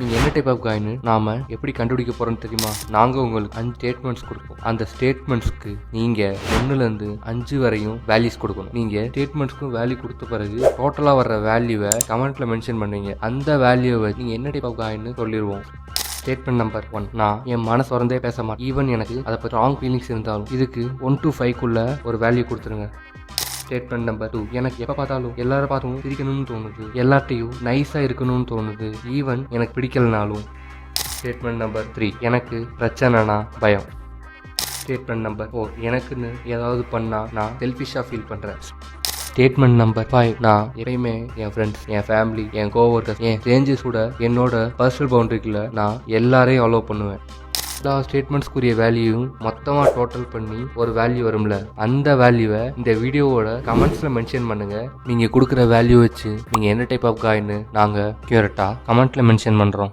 நீங்கள் என்ன type of coin நாம எப்படி கண்டுபிடிக்க போகிறோன்னு தெரியுமா? நாங்கள் உங்களுக்கு 5 ஸ்டேட்மெண்ட்ஸ் கொடுப்போம். அந்த ஸ்டேட்மெண்ட்ஸ்க்கு நீங்கள் 1லேருந்து 5 வரையும் வேல்யூஸ் கொடுக்கணும். நீங்கள் ஸ்டேட்மெண்ட்ஸ்க்கும் வேல்யூ கொடுத்த பிறகு டோட்டலாக வர்ற வேல்யூவை கமெண்ட்டில் மென்ஷன் பண்ணுவீங்க. அந்த வேல்யூவை நீங்கள் என்ன டைப் ஆஃப் காயின்னு சொல்லிடுவோம். ஸ்டேட்மெண்ட் நம்பர் 1, நான் என் மனசு வரந்தே பேச மாட்டேன். ஈவன் எனக்கு அதை பற்றி ராங் ஃபீலிங்ஸ் இருந்தாலும் இதுக்கு 1 to 5க்குள்ள ஒரு வேல்யூ கொடுத்துருங்க. ஸ்டேட்மெண்ட் நம்பர் 2, எனக்கு எப்போ பார்த்தாலும் எல்லாரும் பார்த்தும் சிரிக்கணும்னு தோணுது, எல்லார்ட்டையும் நைஸாக இருக்கணும்னு தோணுது, ஈவன் எனக்கு பிடிக்கலனாலும். ஸ்டேட்மெண்ட் நம்பர் 3, எனக்கு பிரச்சனைனா பயம். ஸ்டேட்மெண்ட் நம்பர் 4, எனக்குன்னு ஏதாவது பண்ணால் நான் செல்ஃபிஷாக ஃபீல் பண்ணுறேன். ஸ்டேட்மெண்ட் நம்பர் 5, நான் எப்பயுமே என் ஃப்ரெண்ட்ஸ், என் ஃபேமிலி, என் கோவொர்க்கர்ஸ், என் ரேஞ்சஸ் கூட என்னோட பர்சனல் பவுண்டரிக்குள்ள நான் எல்லாரையும் அலோவ் பண்ணுவேன். எல்லா ஸ்டேட்மெண்ட்ஸ்க்குரிய வேல்யூவும் மொத்தமாக டோட்டல் பண்ணி ஒரு வேல்யூ வரும்ல, அந்த வேல்யூவை இந்த வீடியோவோட கமெண்ட்ஸில் மென்ஷன் பண்ணுங்கள். நீங்கள் கொடுக்குற வேல்யூ வச்சு நீங்கள் என்ன டைப் ஆஃப் காயின்னு நாங்கள் க்யூரட்டாக கமெண்ட்டில் மென்ஷன் பண்ணுறோம்.